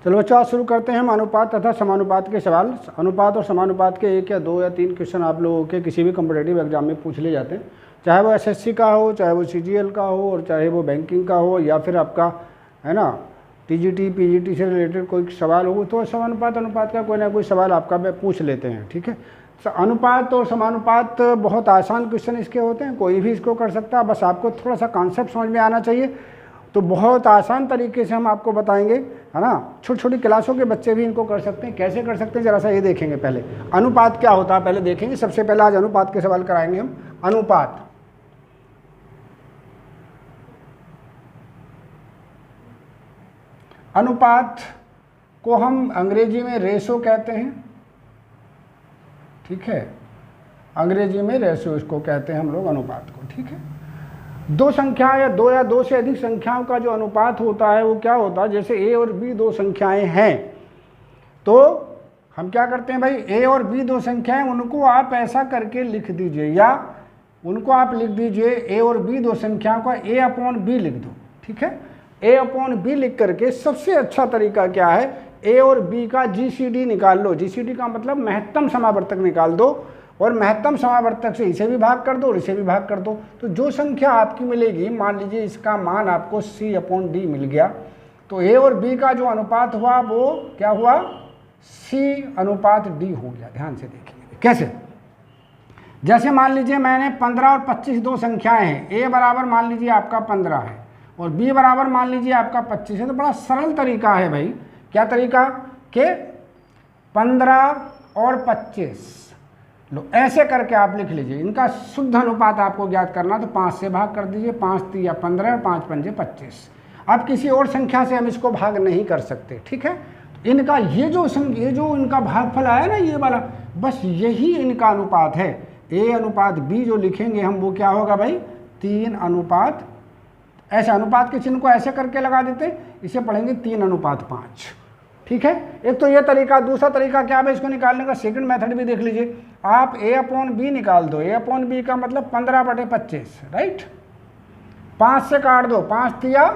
चलो बच्चों, आज शुरू करते हैं हम अनुपात तथा समानुपात के सवाल। अनुपात और समानुपात के 1 या 2 या 3 क्वेश्चन आप लोगों के किसी भी कॉम्पिटेटिव एग्जाम में पूछ ले जाते हैं, चाहे वो एसएससी का हो, चाहे वो सीजीएल का हो, और चाहे वो बैंकिंग का हो, या फिर आपका है ना टीजीटी पीजीटी से रिलेटेड कोई सवाल हो, तो समानुपात अनुपात का कोई ना कोई सवाल आपका पूछ लेते हैं। ठीक है, अनुपात और समानुपात बहुत आसान क्वेश्चन इसके होते हैं, कोई भी इसको कर सकता है, बस आपको थोड़ा सा कॉन्सेप्ट समझ में आना चाहिए। तो बहुत आसान तरीके से हम आपको बताएंगे, है ना। छोटी छोटी क्लासों के बच्चे भी इनको कर सकते हैं। कैसे कर सकते हैं जरा सा ये देखेंगे। पहले अनुपात क्या होता है पहले देखेंगे। सबसे पहले आज अनुपात के सवाल कराएंगे हम। अनुपात, अनुपात को हम अंग्रेजी में रेशो कहते हैं। ठीक है, अंग्रेजी में रेशो इसको कहते हैं हम लोग अनुपात को। ठीक है, दो संख्या या दो से अधिक संख्याओं का जो अनुपात होता है वो क्या होता है, जैसे a और b दो संख्याएं हैं, तो हम क्या करते हैं भाई, a और b दो संख्याएं, उनको आप ऐसा करके लिख दीजिए, या उनको आप लिख दीजिए a और b दो संख्याओं का a/b लिख दो। ठीक है, a/b लिख करके सबसे अच्छा तरीका क्या है, a और b का GCD निकाल लो। GCD का मतलब महत्तम समावर्तक निकाल दो, और महत्तम समावर्तक से इसे भी भाग कर दो और इसे भी भाग कर दो। तो जो संख्या आपकी मिलेगी, मान लीजिए इसका मान आपको C/D मिल गया, तो a और b का जो अनुपात हुआ वो क्या हुआ, C/D हो गया। ध्यान से देखिए कैसे। जैसे मान लीजिए मैंने 15 और 25 दो संख्याएं हैं, a बराबर मान लीजिए आपका 15 है और b बराबर मान लीजिए आपका 25 है। तो बड़ा सरल तरीका है भाई। क्या तरीका के 15 और 25 लो, ऐसे करके आप लिख लीजिए। इनका शुद्ध अनुपात आपको ज्ञात करना, तो 5 से भाग कर दीजिए। 5 तिया 15 और 5 पंजे 25। अब किसी और संख्या से हम इसको भाग नहीं कर सकते। ठीक है, इनका ये जो इनका भागफल आया ना, ये वाला, बस यही इनका अनुपात है। a/b जो लिखेंगे हम, वो क्या होगा भाई, 3:। ऐसे अनुपात के चिन्ह को ऐसे करके लगा देते, इसे पढ़ेंगे 3:5। ठीक है, एक तो ये तरीका। दूसरा तरीका क्या है इसको निकालने का, सेकंड मेथड भी देख लीजिए। आप a/b निकाल दो। a/b का मतलब 15/25, राइट। 5 से काट दो, 5 तिया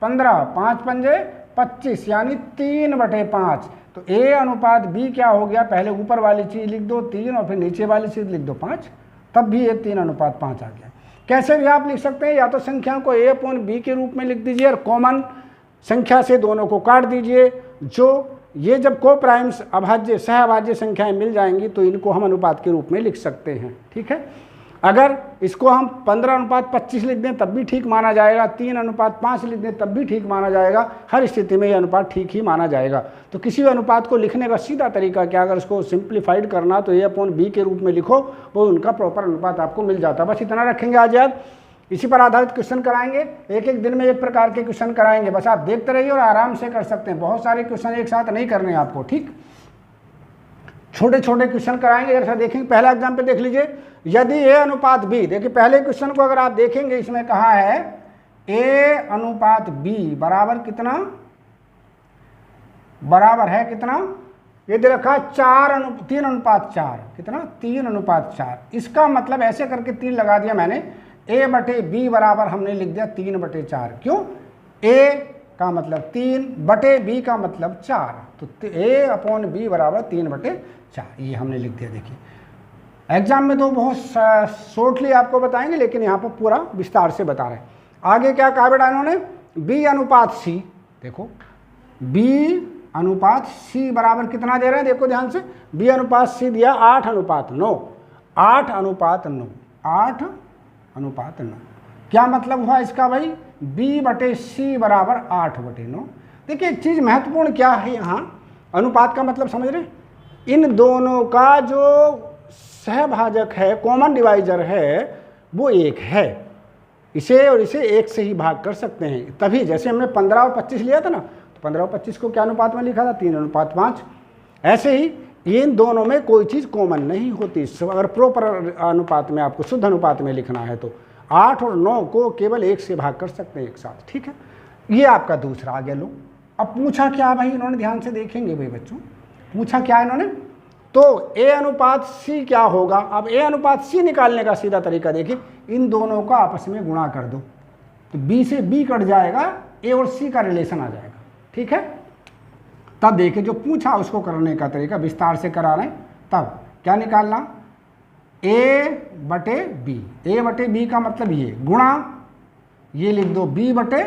15, 5 पंजे 25, यानी 3/5। तो a/b क्या हो गया, पहले ऊपर वाली चीज लिख दो 3 और फिर नीचे वाली चीज लिख दो 5, तब भी ये 3:5 आ गया। कैसे भी आप लिख सकते हैं, या तो संख्या को a/b के रूप में लिख दीजिए और कॉमन संख्या से दोनों को काट दीजिए। जो ये जब को प्राइम्स अभाज्य सहअभाज्य संख्याएं मिल जाएंगी तो इनको हम अनुपात के रूप में लिख सकते हैं। ठीक है, अगर इसको हम 15:25 लिख दें तब भी ठीक माना जाएगा, 3:5 लिख दें तब भी ठीक माना जाएगा। हर स्थिति में ये अनुपात ठीक ही माना जाएगा। तो किसी भी अनुपात को लिखने का सीधा तरीका क्या, अगर इसको सिंप्लीफाइड करना तो a/b के रूप में लिखो, वो उनका प्रॉपर अनुपात आपको मिल जाता है। बस इतना रखेंगे आज याद। इसी पर आधारित क्वेश्चन कराएंगे, एक एक दिन में एक प्रकार के क्वेश्चन कराएंगे। बस आप देखते रहिए और आराम से कर सकते हैं। बहुत सारे क्वेश्चन एक साथ नहीं करने आपको, ठीक, छोटे छोटे क्वेश्चन कराएंगे। जैसा देखेंगे, पहला एग्जाम्पल देख लीजिए। यदि a/b, देखिए पहले क्वेश्चन को अगर आप देखेंगे, इसमें कहा है a/b बराबर कितना, बराबर है कितना, ये दे रखा है 3:4। कितना, 3:4। इसका मतलब ऐसे करके 3 लगा दिया मैंने। a/b बराबर हमने लिख दिया 3/4। क्यों, a का मतलब 3 बटे b का मतलब 4, तो a/b बराबर 3/4, ये हमने लिख दिया। देखिए एग्जाम में तो बहुत शॉर्टली आपको बताएंगे, लेकिन यहाँ पर पूरा विस्तार से बता रहे हैं। आगे क्या कहा बेटा इन्होंने, b/c। देखो b/c बराबर कितना दे रहे हैं, देखो ध्यान से। b/c दिया 8:9, 8:9, 8:9। क्या मतलब हुआ इसका भाई, b/c बराबर 8/9। देखिए एक चीज़ महत्वपूर्ण क्या है यहाँ, अनुपात का मतलब समझ रहे, इन दोनों का जो सहभाजक है, कॉमन डिवाइजर है, वो एक है। इसे और इसे एक से ही भाग कर सकते हैं। तभी जैसे हमने 15 और 25 लिया था ना, तो 15 और 25 को क्या अनुपात में लिखा था, 3:5। ऐसे ही इन दोनों में कोई चीज़ कॉमन नहीं होती। अगर प्रॉपर अनुपात में, आपको शुद्ध अनुपात में लिखना है, तो 8 और 9 को केवल 1 से भाग कर सकते हैं एक साथ। ठीक है, ये आपका दूसरा आ गया। लो अब पूछा क्या भाई इन्होंने, ध्यान से देखेंगे भाई बच्चों, पूछा क्या इन्होंने, तो a/c क्या होगा। अब a/c निकालने का सीधा तरीका देखिए, इन दोनों का आपस में गुणा कर दो, तो b से b कट जाएगा, a और c का रिलेशन आ जाएगा। ठीक है, तब देखिए जो पूछा उसको करने का तरीका विस्तार से करा रहे हैं। तब क्या निकालना, a बटे b, a बटे b का मतलब ये गुणा ये लिख दो b बटे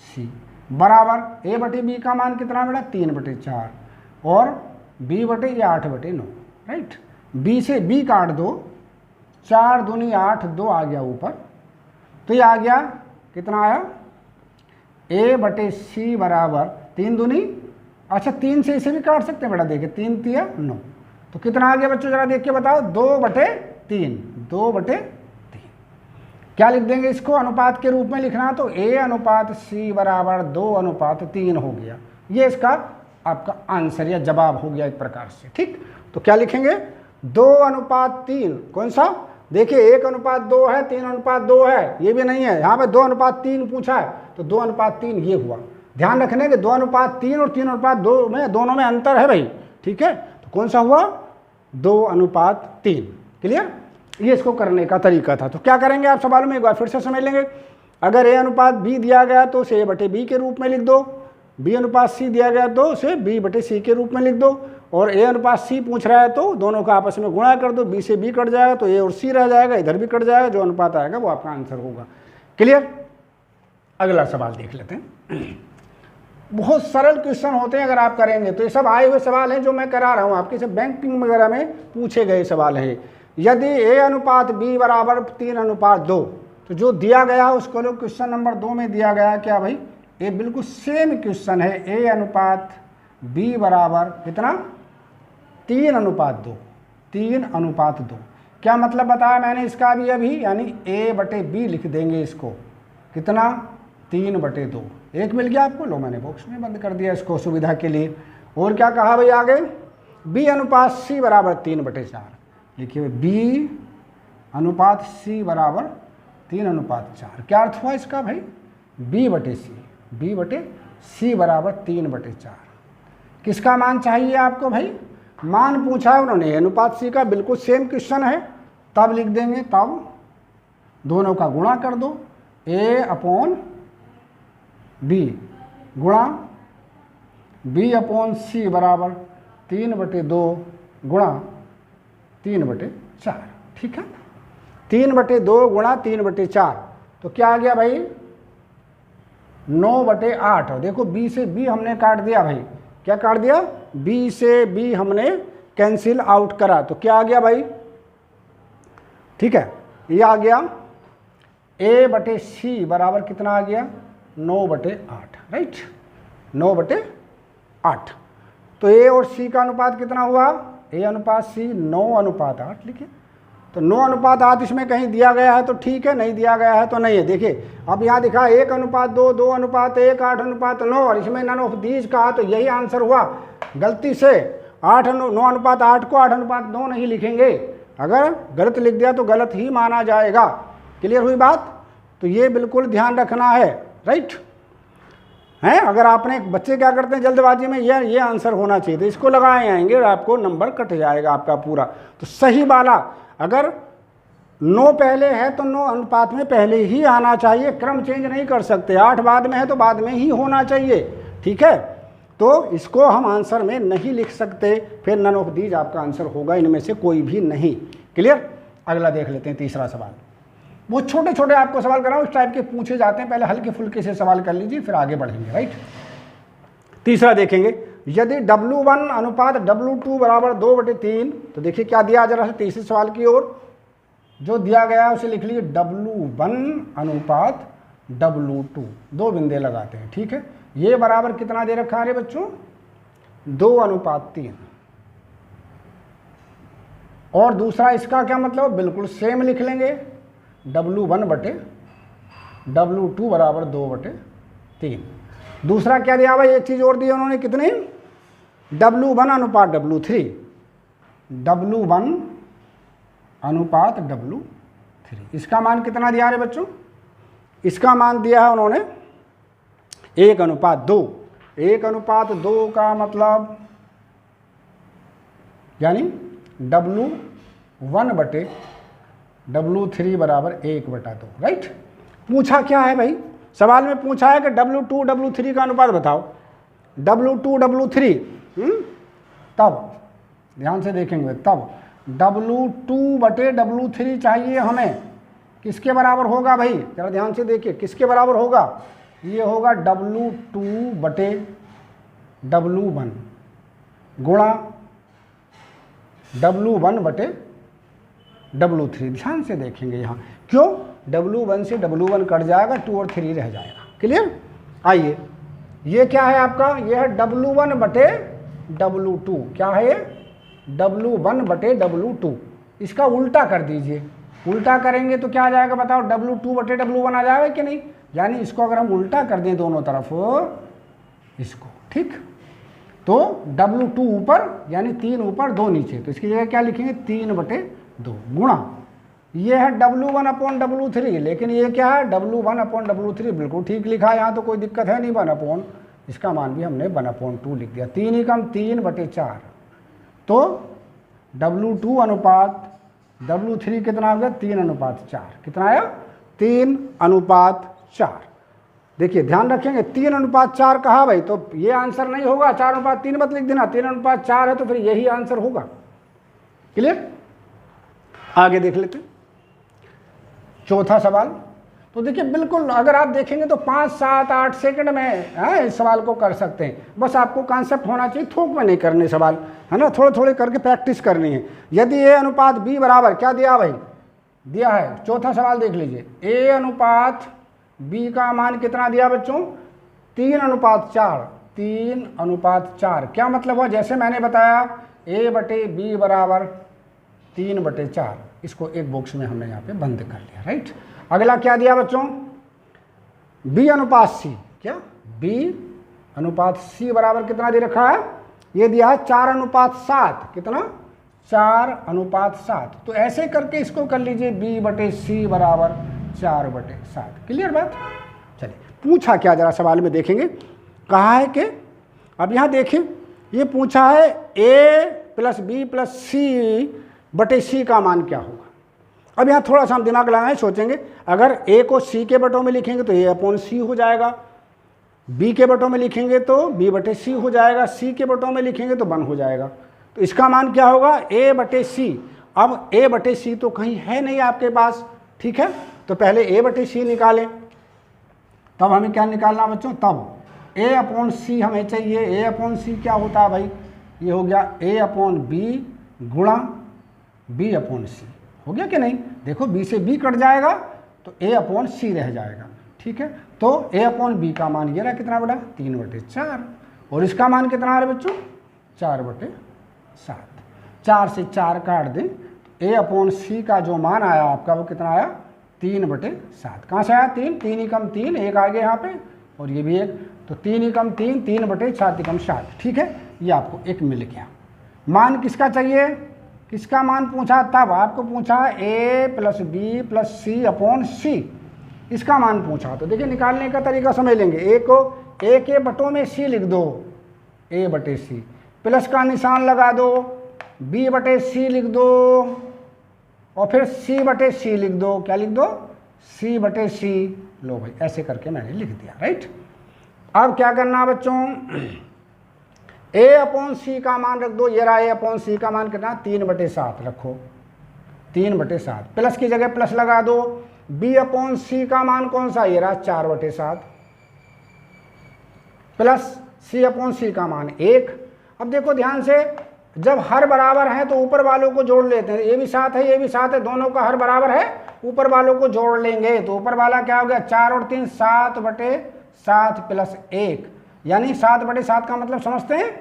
c बराबर a बटे b का मान कितना बेटा 3/4 और b बटे ये 8/9, राइट। b से b काट दो, 4 दूनी 8, 2 आ गया ऊपर, तो ये आ गया कितना आया a बटे c बराबर 3 दूनी, अच्छा 3 से इसे भी काट सकते हैं बेटा, देखिए 3 तिया 9, तो कितना आ गया बच्चों जरा देख के बताओ, 2/3, 2/3। क्या लिख देंगे इसको अनुपात के रूप में लिखना, तो a अनुपात c बराबर 2:3 हो गया। ये इसका आपका आंसर या जवाब हो गया एक प्रकार से, ठीक। तो क्या लिखेंगे 2:3, कौन सा, देखिए 1:2 है, 3:2 है, ये भी नहीं है, यहाँ पे 2:3 पूछा है, तो 2:3 ये हुआ। ध्यान रखने के 2:3 और 3:2 में दोनों में अंतर है भाई, ठीक है। तो कौन सा हुआ 2:3, क्लियर। ये इसको करने का तरीका था। तो क्या करेंगे आप सवाल में एक बार फिर से समझ लेंगे। अगर a अनुपात b दिया गया तो उसे a बटे b के रूप में लिख दो, b अनुपात c दिया गया तो उसे b बटे c के रूप में लिख दो, और a अनुपात c पूछ रहा है तो दोनों का आपस में गुणा कर दो, b से b कट जाएगा तो a और c रह जाएगा, इधर भी कट जाएगा, जो अनुपात आएगा वो आपका आंसर होगा, क्लियर। अगला सवाल देख लेते हैं। बहुत सरल क्वेश्चन होते हैं अगर आप करेंगे तो, ये सब आए हुए सवाल हैं जो मैं करा रहा हूँ आपके, सब बैंकिंग वगैरह में पूछे गए सवाल हैं। यदि a अनुपात b बराबर 3:2, तो जो दिया गया उसको लोग क्वेश्चन नंबर 2 में दिया गया क्या भाई, ये बिल्कुल सेम क्वेश्चन है, a अनुपात b बराबर कितना 3:2, 3:2। क्या मतलब बताया मैंने इसका भी अभी, यानी a बटे b लिख देंगे इसको, कितना 3/2। एक मिल गया आपको, लो मैंने बॉक्स में बंद कर दिया इसको सुविधा के लिए। और क्या कहा भाई आगे, b अनुपात c बराबर 3/4, लिखिए b अनुपात c बराबर 3:4। क्या अर्थ हुआ इसका भाई, b बटे c बराबर 3/4। किसका मान चाहिए आपको भाई, मान पूछा है उन्होंने अनुपात c का, बिल्कुल सेम क्वेश्चन है। तब लिख देंगे, तब दोनों का गुणा कर दो, a/b गुणा b/c बराबर 3/2 गुणा 3/4, ठीक है। 3/2 गुणा 3/4, तो क्या आ गया भाई 9/8। और देखो b से b हमने काट दिया भाई, क्या काट दिया, b से b हमने कैंसिल आउट करा, तो क्या आ गया भाई, ठीक है, ये आ गया a बटे c बराबर कितना आ गया 9/8, राइट, 9/8। तो a और c का अनुपात कितना हुआ, a अनुपात c 9:8 लिखिए। तो 9:8 इसमें कहीं दिया गया है तो ठीक है, नहीं दिया गया है तो नहीं है। देखिए अब यहाँ दिखा 1:2, 2:1, 8:9, और इसमें नन ऑफ दीज कहा, तो यही आंसर हुआ। गलती से 9:8 को 8:9 नहीं लिखेंगे, अगर गलत लिख दिया तो गलत ही माना जाएगा, क्लियर हुई बात। तो ये बिल्कुल ध्यान रखना है, राइट हैं। अगर आपने बच्चे क्या करते हैं जल्दबाजी में, ये आंसर होना चाहिए, तो इसको लगाए आएंगे और आपको नंबर कट जाएगा आपका पूरा। तो सही वाला अगर 9 पहले है तो 9 अनुपात में पहले ही आना चाहिए, क्रम चेंज नहीं कर सकते। 8 बाद में है तो बाद में ही होना चाहिए, ठीक है। तो इसको हम आंसर में नहीं लिख सकते, फिर नन ऑफ दीज आपका आंसर होगा, इनमें से कोई भी नहीं, क्लियर। अगला देख लेते हैं तीसरा सवाल। वो छोटे छोटे आपको सवाल कराऊँ इस टाइप के पूछे जाते हैं, पहले हल्के फुल्के से सवाल कर लीजिए फिर आगे बढ़ेंगे, राइट। तीसरा देखेंगे, यदि W1 अनुपात W2 बराबर 2/3, तो देखिए क्या दिया, जरा से तीसरे सवाल की ओर जो दिया गया है उसे लिख लीजिए W1 अनुपात W2, 2 बिंदे लगाते हैं, ठीक है। ये बराबर कितना दे रखा है बच्चों 2:3। और दूसरा इसका क्या मतलब, बिल्कुल सेम लिख लेंगे, W1 बटे W2 बराबर 2/3। दूसरा क्या दिया भाई, एक चीज़ और दी उन्होंने, कितनी, W1 अनुपात W3, W1 अनुपात W3। इसका मान कितना दिया है बच्चों, इसका मान दिया है उन्होंने 1:2। 1:2 का मतलब यानी W1 बटे W3 बराबर 1/2, राइट। पूछा क्या है भाई, सवाल में पूछा है कि W2 W3 का अनुपात बताओ, W2 W3, तब ध्यान से देखेंगे, तब W2 बटे W3 चाहिए हमें, किसके बराबर होगा भाई, जरा ध्यान से देखिए, किसके बराबर होगा, ये होगा W2 बटे W1 गुणा W1 बटे W3। ध्यान से देखेंगे यहाँ, क्यों, W1 से W1 कट जाएगा, 2 और 3 रह जाएगा। क्लियर। आइए, ये क्या है आपका, ये है W1 बटे W2, क्या है ये, W1 बटे W2। इसका उल्टा कर दीजिए, उल्टा करेंगे तो क्या आ जाएगा बताओ, W2 बटे W1 आ जाएगा कि नहीं। यानी इसको अगर हम उल्टा कर दें दोनों तरफ इसको, ठीक, तो W2 ऊपर यानी 3 ऊपर 2 नीचे, तो इसकी जगह क्या लिखेंगे, 3 बटे 2 गुणा, ये है W1 अपॉन W3, लेकिन ये क्या है, W1 अपॉन W3, बिल्कुल ठीक लिखा है, यहाँ तो कोई दिक्कत है नहीं, 1 अपॉन, इसका मान भी हमने 1 अपॉन 2 लिख दिया, 3 ही कम 3 बटे 4, तो W2 अनुपात W3 कितना हो गया, 3 अनुपात 4, कितना आया, 3 अनुपात 4। देखिए ध्यान रखेंगे, 3 अनुपात 4 कहा भाई, तो ये आंसर नहीं होगा, 4 अनुपात 3 मत लिख देना, 3 अनुपात 4 है तो फिर यही आंसर होगा। क्लियर। आगे देख लेते हैं चौथा सवाल। तो देखिए बिल्कुल अगर आप देखेंगे तो 5, 7, 8 सेकंड में इस सवाल को कर सकते हैं, बस आपको कॉन्सेप्ट होना चाहिए, थोक में नहीं करने सवाल, है ना, थोड़े थोड़े करके प्रैक्टिस करनी है। यदि ए अनुपात बी बराबर, क्या दिया भाई, दिया है, चौथा सवाल देख लीजिए, ए अनुपात बी का मान कितना दिया बच्चों, 3 अनुपात 4, 3 अनुपात 4, क्या मतलब हुआ, जैसे मैंने बताया ए बटे बी बराबर 3 बटे 4, इसको एक बॉक्स में हमने यहाँ पे बंद कर लिया, राइट। अगला क्या दिया बच्चों, बी अनुपात सी, क्या बी अनुपात सी बराबर कितना दे रखा है, ये दिया है 4 अनुपात 7, कितना, 4 अनुपात 7, तो ऐसे करके इसको कर लीजिए बी बटे सी बराबर 4 बटे 7। क्लियर बात। चलिए पूछा क्या जरा सवाल में देखेंगे, कहा है कि अब यहाँ देखिए ये पूछा है ए प्लस बी प्लस सी बटे सी का मान क्या होगा। अब यहाँ थोड़ा सा हम दिमाग लगाएं, सोचेंगे, अगर ए को सी के बटों में लिखेंगे तो ए अपॉन सी हो जाएगा, बी के बटों में लिखेंगे तो बी बटे सी हो जाएगा, सी के बटों में लिखेंगे तो 1 हो जाएगा, तो इसका मान क्या होगा, ए बटे सी। अब ए बटे सी तो कहीं है नहीं आपके पास, ठीक है, तो पहले ए बटे सी निकालें, तब हमें क्या निकालना बच्चों, तब ए अपॉन सी हमें चाहिए। ए अपॉन सी क्या होता है भाई, ये हो गया ए अपॉन बी गुणा बी अपॉन सी, हो गया कि नहीं, देखो बी से बी कट जाएगा तो ए अपॉन सी रह जाएगा, ठीक है, तो ए अपॉन बी का मान ये रहा कितना बेटा, 3 बटे 4, और इसका मान कितना आ रहा है बच्चों, 4 बटे 7, 4 से 4 काट दें, ए अपॉन सी का जो मान आया आपका वो कितना आया, 3 बटे 7, कहाँ से आया, 3, 3 ही कम 3, एक आ गया यहाँ पे, और ये भी एक, तो 3 ही कम 3, 3 बटे 7 ही कम 7, ठीक है, ये आपको एक मिल गया। मान किसका चाहिए, किसका मान पूछा, तब आपको पूछा ए प्लस बी प्लस सी अपॉन सी, इसका मान पूछा, तो देखिए निकालने का तरीका समझ लेंगे, ए को ए के बटों में सी लिख दो, ए बटे सी, प्लस का निशान लगा दो, बी बटे सी लिख दो, और फिर सी बटे सी लिख दो, क्या लिख दो, सी बटे सी, लो भाई ऐसे करके मैंने लिख दिया, राइट। अब क्या करना बच्चों, ए अपॉन सी का मान रख दो, ये रहा ए अपॉन सी का मान कितना, 3 बटे 7 रखो, 3 बटे 7, प्लस की जगह प्लस लगा दो, बी अपॉन सी का मान कौन सा, ये रहा 4 बटे 7, प्लस सी अपॉन सी का मान 1। अब देखो ध्यान से, जब हर बराबर है तो ऊपर वालों को जोड़ लेते हैं, ये भी 7 है ये भी 7 है, दोनों का हर बराबर है, ऊपर वालों को जोड़ लेंगे, तो ऊपर वाला क्या हो गया, 4 और 3 7 बटे 7 प्लस 1, यानी 7 बटे 7 का मतलब समझते हैं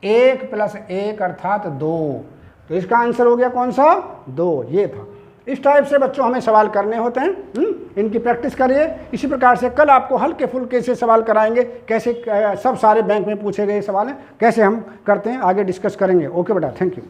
1 प्लस 1 अर्थात 2, तो इसका आंसर हो गया कौन सा, 2, ये था। इस टाइप से बच्चों हमें सवाल करने होते हैं, इनकी प्रैक्टिस करिए। इसी प्रकार से कल आपको हल्के फुल्के से सवाल कराएंगे, कैसे सब सारे बैंक में पूछे गए सवाल हैं, कैसे हम करते हैं आगे डिस्कस करेंगे। ओके बेटा, थैंक यू।